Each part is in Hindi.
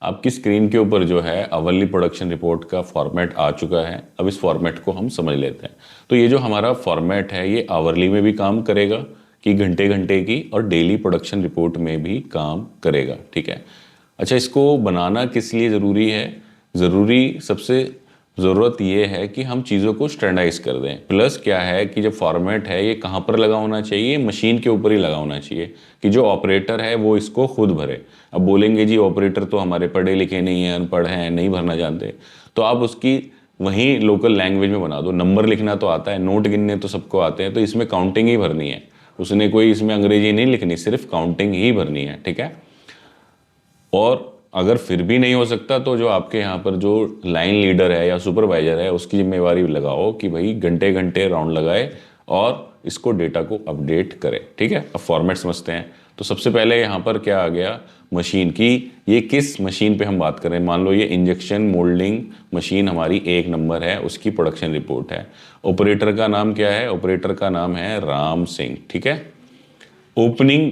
आपकी स्क्रीन के ऊपर जो है आवरली प्रोडक्शन रिपोर्ट का फॉर्मेट आ चुका है। अब इस फॉर्मेट को हम समझ लेते हैं। तो ये जो हमारा फॉर्मेट है ये आवरली में भी काम करेगा कि घंटे घंटे की, और डेली प्रोडक्शन रिपोर्ट में भी काम करेगा। ठीक है। अच्छा, इसको बनाना किस लिए ज़रूरी है? ज़रूरी सबसे ज़रूरत ये है कि हम चीज़ों को स्टैंडर्डाइज कर दें। प्लस क्या है कि जब फॉर्मेट है ये कहाँ पर लगा होना चाहिए? मशीन के ऊपर ही लगा होना चाहिए कि जो ऑपरेटर है वो इसको खुद भरे। अब बोलेंगे जी ऑपरेटर तो हमारे पढ़े लिखे नहीं हैं, अनपढ़ हैं, नहीं भरना जानते, तो आप उसकी वहीं लोकल लैंग्वेज में बना दो। नंबर लिखना तो आता है, नोट गिनने तो सबको आते हैं, तो इसमें काउंटिंग ही भरनी है। उसने कोई इसमें अंग्रेजी नहीं लिखनी, सिर्फ काउंटिंग ही भरनी है। ठीक है। और अगर फिर भी नहीं हो सकता तो जो आपके यहाँ पर जो लाइन लीडर है या सुपरवाइजर है उसकी जिम्मेवारी लगाओ कि भाई घंटे घंटे राउंड लगाए और इसको डेटा को अपडेट करे। ठीक है। अब फॉर्मेट समझते हैं। तो सबसे पहले यहाँ पर क्या आ गया? मशीन की। ये किस मशीन पे हम बात कर रहे हैं? मान लो ये इंजेक्शन मोल्डिंग मशीन हमारी 1 नंबर है, उसकी प्रोडक्शन रिपोर्ट है। ऑपरेटर का नाम क्या है? ऑपरेटर का नाम है राम सिंह। ठीक है। ओपनिंग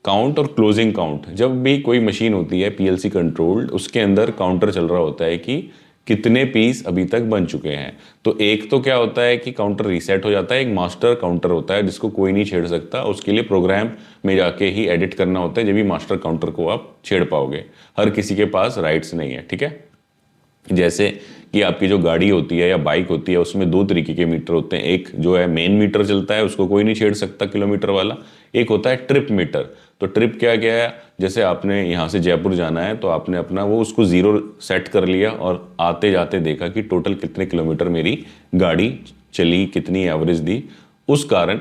काउंट और क्लोजिंग काउंट, जब भी कोई मशीन होती है पीएलसी कंट्रोल्ड, उसके अंदर काउंटर चल रहा होता है कि कितने पीस अभी तक बन चुके हैं। तो एक तो क्या होता है कि काउंटर रीसेट हो जाता है, एक मास्टर काउंटर होता है जिसको कोई नहीं छेड़ सकता, उसके लिए प्रोग्राम में जाके ही एडिट करना होता है, जब भी मास्टर काउंटर को आप छेड़ पाओगे। हर किसी के पास राइट्स नहीं है। ठीक है। जैसे कि आपकी जो गाड़ी होती है या बाइक होती है उसमें 2 तरीके के मीटर होते हैं। एक जो है मेन मीटर चलता है, उसको कोई नहीं छेड़ सकता, किलोमीटर वाला। एक होता है ट्रिप मीटर। तो ट्रिप क्या क्या है? जैसे आपने यहाँ से जयपुर जाना है तो आपने अपना वो उसको 0 सेट कर लिया और आते जाते देखा कि टोटल कितने किलोमीटर मेरी गाड़ी चली, कितनी एवरेज दी, उस कारण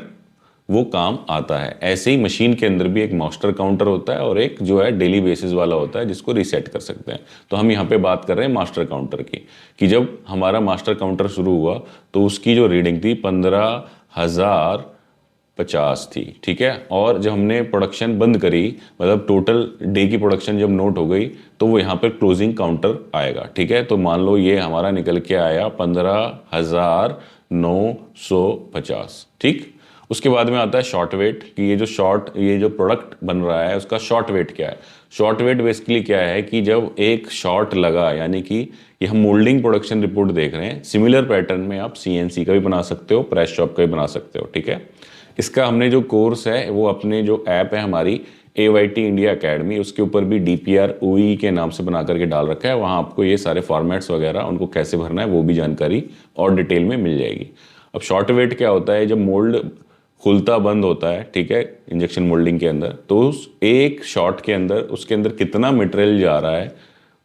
वो काम आता है। ऐसे ही मशीन के अंदर भी एक मास्टर काउंटर होता है और एक जो है डेली बेसिस वाला होता है जिसको रीसेट कर सकते हैं। तो हम यहाँ पे बात कर रहे हैं मास्टर काउंटर की, कि जब हमारा मास्टर काउंटर शुरू हुआ तो उसकी जो रीडिंग थी 15,050 थी। ठीक है। और जब हमने प्रोडक्शन बंद करी, मतलब टोटल डे की प्रोडक्शन जब नोट हो गई, तो वो यहाँ पर क्लोजिंग काउंटर आएगा। ठीक है। तो मान लो ये हमारा निकल के आया 15,950। ठीक। उसके बाद में आता है शॉर्ट वेट, कि ये जो प्रोडक्ट बन रहा है उसका शॉर्ट वेट क्या है? शॉर्ट वेट बेसिकली क्या है कि जब एक शॉट लगा, यानी कि ये हम मोल्डिंग प्रोडक्शन रिपोर्ट देख रहे हैं, सिमिलर पैटर्न में आप सीएनसी का भी बना सकते हो, प्रेस शॉप का भी बना सकते हो। ठीक है। इसका हमने जो कोर्स है वो अपने जो ऐप है हमारी AYT इंडिया अकेडमी, उसके ऊपर भी DPR OE के नाम से बना करके डाल रखा है। वहाँ आपको ये सारे फॉर्मेट्स वगैरह उनको कैसे भरना है वो भी जानकारी और डिटेल में मिल जाएगी। अब शॉर्ट वेट क्या होता है? जब मोल्ड खुलता बंद होता है, ठीक है, इंजेक्शन मोल्डिंग के अंदर, तो उस एक शॉट के अंदर उसके अंदर कितना मटेरियल जा रहा है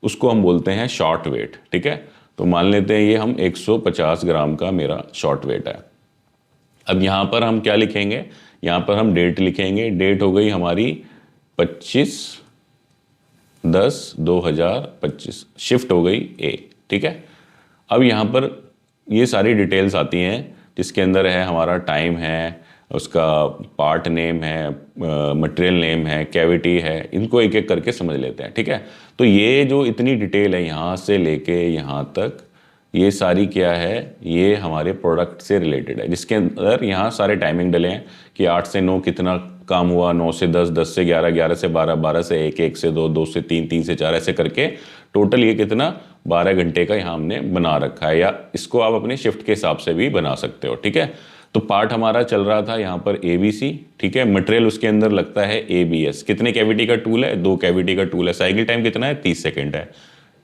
उसको हम बोलते हैं शॉर्ट वेट। ठीक है। तो मान लेते हैं ये हम 150 ग्राम का मेरा शॉर्ट वेट है। अब यहाँ पर हम क्या लिखेंगे? यहाँ पर हम डेट लिखेंगे। डेट हो गई हमारी 25/10/2025, शिफ्ट हो गई A। ठीक है। अब यहाँ पर ये सारी डिटेल्स आती हैं जिसके अंदर है हमारा टाइम है, उसका पार्ट नेम है, मटेरियल नेम है, कैविटी है। इनको एक एक करके समझ लेते हैं। ठीक है। तो ये जो इतनी डिटेल है यहाँ से लेके यहाँ तक, ये सारी क्या है? ये हमारे प्रोडक्ट से रिलेटेड है, जिसके अंदर यहाँ सारे टाइमिंग डले हैं कि 8 से 9 कितना काम हुआ, 9 से 10, 10 से 11, 11 से 12, 12 से 1, 1 से 2, 2 से 3, 3 से 4, ऐसे करके टोटल ये कितना 12 घंटे का यहाँ हमने बना रखा है। या इसको आप अपने शिफ्ट के हिसाब से भी बना सकते हो। ठीक है। तो पार्ट हमारा चल रहा था यहाँ पर ABC। ठीक है। मटेरियल उसके अंदर लगता है ABS। कितने कैविटी का टूल है? 2 कैविटी का टूल है। साइकिल टाइम कितना है? 30 सेकेंड है।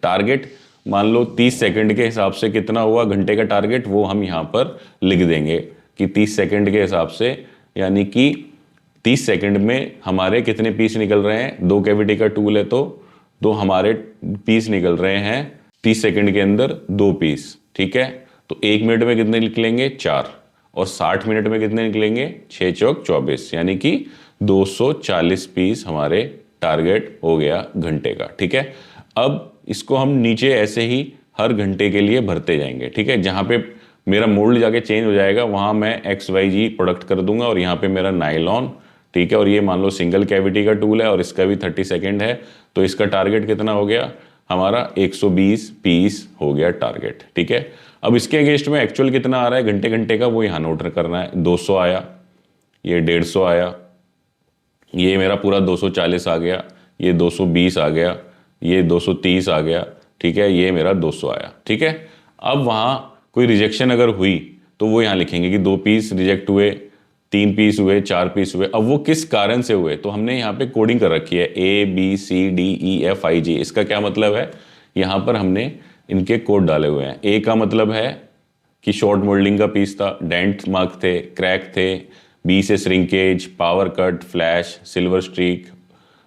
टारगेट मान लो 30 सेकंड के हिसाब से कितना हुआ घंटे का टारगेट, वो हम यहाँ पर लिख देंगे कि 30 सेकंड के हिसाब से, यानी कि 30 सेकंड में हमारे कितने पीस निकल रहे हैं? 2 कैविटी का टूल है तो 2 हमारे पीस निकल रहे हैं 30 सेकंड के अंदर 2 पीस। ठीक है। तो 1 मिनट में कितने निकलेंगे? 4। और 60 मिनट में कितने निकलेंगे? 6 चौक 24, यानी कि 240 पीस हमारे टारगेट हो गया घंटे का। ठीक है। अब इसको हम नीचे ऐसे ही हर घंटे के लिए भरते जाएंगे। ठीक है। जहाँ पे मेरा मोल्ड जाके चेंज हो जाएगा वहाँ मैं XYZ प्रोडक्ट कर दूंगा और यहाँ पे मेरा नाइलॉन। ठीक है। और ये मान लो सिंगल कैविटी का टूल है और इसका भी 30 सेकेंड है, तो इसका टारगेट कितना हो गया? हमारा 120 पीस हो गया टारगेट। ठीक है। अब इसके अगेंस्ट में एक्चुअल कितना आ रहा है घंटे घंटे का, वो यहाँ नोट करना है। 200 आया, ये 150 आया, ये मेरा पूरा 240 आ गया, ये 220 आ गया, ये 230 आ गया, ठीक है, ये मेरा 200 आया, ठीक है। अब वहाँ कोई रिजेक्शन अगर हुई तो वो यहाँ लिखेंगे कि 2 पीस रिजेक्ट हुए, 3 पीस हुए, 4 पीस हुए। अब वो किस कारण से हुए, तो हमने यहाँ पे कोडिंग कर रखी है ABCDEFIG। इसका क्या मतलब है, यहाँ पर हमने इनके कोड डाले हुए हैं। ए का मतलब है कि शॉर्ट मोल्डिंग का पीस था, डेंट मार्क थे, क्रैक थे। बी से shrinkage, power cut, flash, silver streak,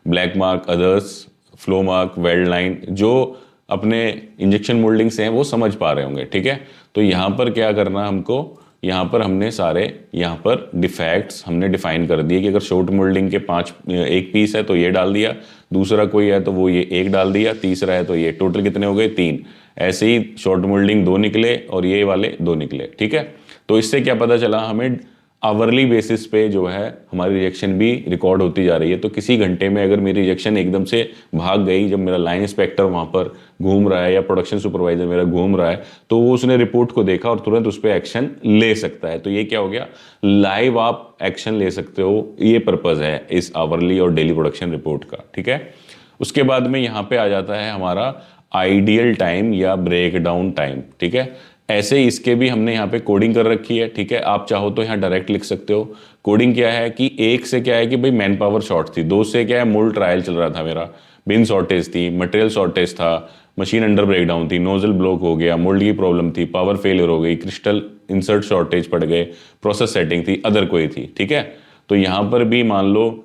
black mark, others, flow mark, weld line. जो अपने इंजेक्शन मोल्डिंग से हैं वो समझ पा रहे होंगे, ठीक है। तो यहाँ पर क्या करना हमको, यहाँ पर हमने सारे यहाँ पर डिफेक्ट्स हमने डिफाइन कर दिए कि अगर शॉर्ट मोल्डिंग के 5 एक पीस है तो ये डाल दिया, दूसरा कोई है तो वो ये एक डाल दिया, तीसरा है तो ये, टोटल कितने हो गए 3। ऐसे ही शॉर्ट मोल्डिंग 2 निकले और ये वाले 2 निकले, ठीक है। तो इससे क्या पता चला हमें, आवरली बेसिस पे जो है हमारी रिजेक्शन भी रिकॉर्ड होती जा रही है। तो किसी घंटे में अगर मेरी रिजेक्शन एकदम से भाग गई, जब मेरा लाइन इंस्पेक्टर वहाँ पर घूम रहा है या प्रोडक्शन सुपरवाइजर मेरा घूम रहा है, तो वो उसने रिपोर्ट को देखा और तुरंत उस पर एक्शन ले सकता है। तो ये क्या हो गया, लाइव आप एक्शन ले सकते हो। ये पर्पज़ है इस आवरली और डेली प्रोडक्शन रिपोर्ट का, ठीक है। उसके बाद में यहाँ पे आ जाता है हमारा आइडियल टाइम या ब्रेक डाउन टाइम, ठीक है। ऐसे ही इसके भी हमने यहाँ पे कोडिंग कर रखी है, ठीक है। आप चाहो तो यहाँ डायरेक्ट लिख सकते हो। कोडिंग क्या है कि 1 से क्या है कि भाई मैन पावर शॉर्ट थी, 2 से क्या है मोल्ड ट्रायल चल रहा था मेरा, बिन शॉर्टेज थी, मटेरियल शॉर्टेज था, मशीन अंडर ब्रेकडाउन थी, नोजल ब्लॉक हो गया, मोल्ड की प्रॉब्लम थी, पावर फेलियर हो गई, क्रिस्टल इंसर्ट शॉर्टेज पड़ गए, प्रोसेस सेटिंग थी, अदर कोई थी, ठीक है। तो यहाँ पर भी मान लो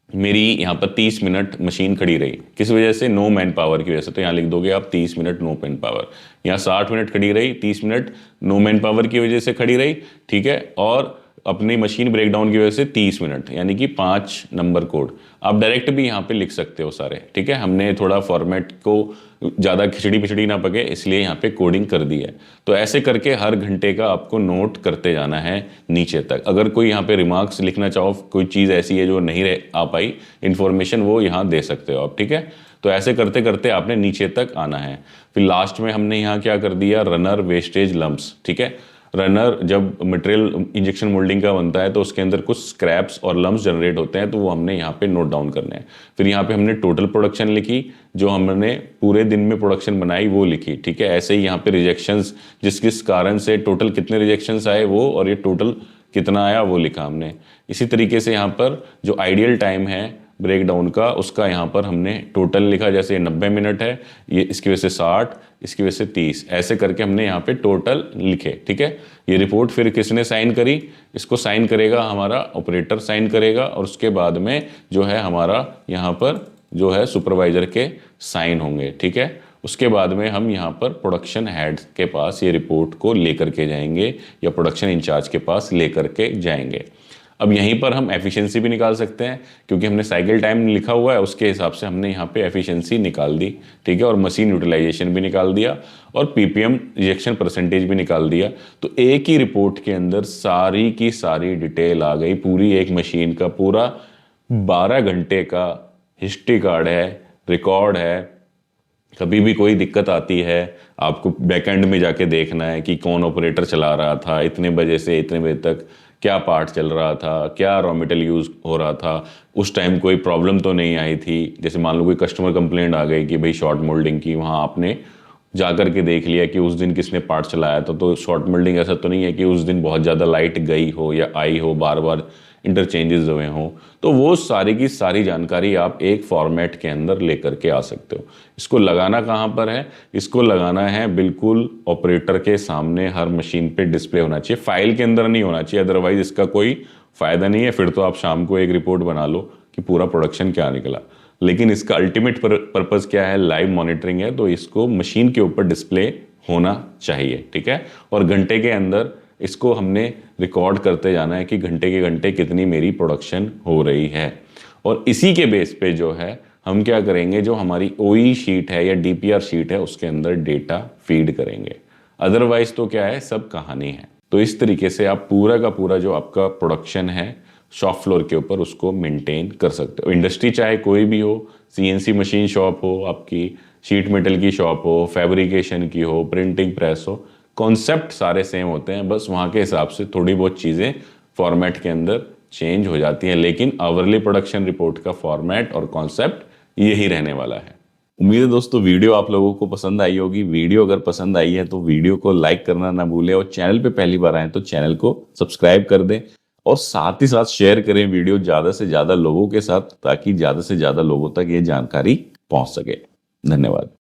मेरी यहाँ पर 30 मिनट मशीन खड़ी रही, किस वजह से, नो मैन पावर की वजह से। तो यहाँ लिख दोगे आप 30 मिनट नो मैन पावर। यहाँ 60 मिनट खड़ी रही, 30 मिनट नो मैन पावर की वजह से खड़ी रही, ठीक है। और अपनी मशीन ब्रेकडाउन की वजह से 30 मिनट, यानी कि 5 नंबर कोड। आप डायरेक्ट भी यहाँ पे लिख सकते हो सारे, ठीक है। हमने थोड़ा फॉर्मेट को ज़्यादा खिचड़ी पिचड़ी ना पके, इसलिए यहाँ पे कोडिंग कर दी है। तो ऐसे करके हर घंटे का आपको नोट करते जाना है नीचे तक। अगर कोई यहाँ पे रिमार्क्स लिखना चाहो, कोई चीज़ ऐसी है जो नहीं रह आ पाई इन्फॉर्मेशन, वो यहाँ दे सकते हो आप, ठीक है। तो ऐसे करते करते आपने नीचे तक आना है। फिर लास्ट में हमने यहाँ क्या कर दिया, रनर वेस्टेज लम्प्स, ठीक है। रनर जब मटेरियल इंजेक्शन मोल्डिंग का बनता है तो उसके अंदर कुछ स्क्रैप्स और लम्प्स जनरेट होते हैं, तो वो हमने यहाँ पे नोट डाउन करने हैं। फिर यहाँ पे हमने टोटल प्रोडक्शन लिखी, जो हमने पूरे दिन में प्रोडक्शन बनाई वो लिखी, ठीक है। ऐसे ही यहाँ पे रिजेक्शंस, जिस किस कारण से टोटल कितने रिजेक्शंस आए वो, और ये टोटल कितना आया वो लिखा हमने। इसी तरीके से यहाँ पर जो आइडियल टाइम है ब्रेक डाउन का, उसका यहाँ पर हमने टोटल लिखा, जैसे 90 मिनट है, ये इसकी वजह से 60, इसकी वजह से 30, ऐसे करके हमने यहाँ पे टोटल लिखे, ठीक है। ये रिपोर्ट फिर किसने साइन करी, इसको साइन करेगा हमारा ऑपरेटर साइन करेगा, और उसके बाद में जो है हमारा यहाँ पर जो है सुपरवाइजर के साइन होंगे, ठीक है। उसके बाद में हम यहाँ पर प्रोडक्शन हेड के पास ये रिपोर्ट को लेकर के जाएंगे, या प्रोडक्शन इंचार्ज के पास लेकर के जाएंगे। अब यहीं पर हम एफिशिएंसी भी निकाल सकते हैं, क्योंकि हमने साइकिल टाइम लिखा हुआ है, उसके हिसाब से हमने यहाँ पे एफिशिएंसी निकाल दी, ठीक है। और मशीन यूटिलाइजेशन भी निकाल दिया, और पीपीएम रिजेक्शन परसेंटेज भी निकाल दिया। तो एक ही रिपोर्ट के अंदर सारी की सारी डिटेल आ गई, पूरी एक मशीन का पूरा 12 घंटे का हिस्ट्री कार्ड है, रिकॉर्ड है। कभी भी कोई दिक्कत आती है, आपको बैकएंड में जाके देखना है कि कौन ऑपरेटर चला रहा था, इतने बजे से इतने बजे तक क्या पार्ट चल रहा था, क्या रॉ मटेरियल यूज़ हो रहा था, उस टाइम कोई प्रॉब्लम तो नहीं आई थी। जैसे मान लो कोई कस्टमर कंप्लेंट आ गई कि भाई शॉर्ट मोल्डिंग की, वहाँ आपने जा कर के देख लिया कि उस दिन किसने पार्ट चलाया था। तो शॉर्ट मोल्डिंग ऐसा तो नहीं है कि उस दिन बहुत ज़्यादा लाइट गई हो या आई हो, बार बार इंटरचेंजेस हुए हों। तो वो सारी की सारी जानकारी आप एक फॉर्मेट के अंदर लेकर के आ सकते हो। इसको लगाना कहाँ पर है, इसको लगाना है बिल्कुल ऑपरेटर के सामने, हर मशीन पे डिस्प्ले होना चाहिए, फाइल के अंदर नहीं होना चाहिए, अदरवाइज इसका कोई फ़ायदा नहीं है। फिर तो आप शाम को एक रिपोर्ट बना लो कि पूरा प्रोडक्शन क्या निकला, लेकिन इसका अल्टीमेट पर्पज़ क्या है, लाइव मॉनिटरिंग है। तो इसको मशीन के ऊपर डिस्प्ले होना चाहिए, ठीक है। और घंटे के अंदर इसको हमने रिकॉर्ड करते जाना है कि घंटे के घंटे कितनी मेरी प्रोडक्शन हो रही है। और इसी के बेस पे जो है हम क्या करेंगे, जो हमारी ओई शीट है या डीपीआर शीट है उसके अंदर डेटा फीड करेंगे। अदरवाइज तो क्या है, सब कहानी है। तो इस तरीके से आप पूरा का पूरा जो आपका प्रोडक्शन है शॉप फ्लोर के ऊपर उसको मेंटेन कर सकते हो। इंडस्ट्री चाहे कोई भी हो, सीएनसी मशीन शॉप हो, आपकी शीट मेटल की शॉप हो, फैब्रिकेशन की हो, प्रिंटिंग प्रेस हो, कॉन्सेप्ट सारे सेम होते हैं। बस वहाँ के हिसाब से थोड़ी बहुत चीज़ें फॉर्मेट के अंदर चेंज हो जाती हैं, लेकिन आवरली प्रोडक्शन रिपोर्ट का फॉर्मेट और कॉन्सेप्ट यही रहने वाला है। उम्मीद है दोस्तों वीडियो आप लोगों को पसंद आई होगी। वीडियो अगर पसंद आई है तो वीडियो को लाइक करना ना भूलें, और चैनल पे पहली बार आए तो चैनल को सब्सक्राइब कर दें, और साथ ही साथ शेयर करें वीडियो ज़्यादा से ज़्यादा लोगों के साथ, ताकि ज़्यादा से ज़्यादा लोगों तक ये जानकारी पहुंच सके। धन्यवाद।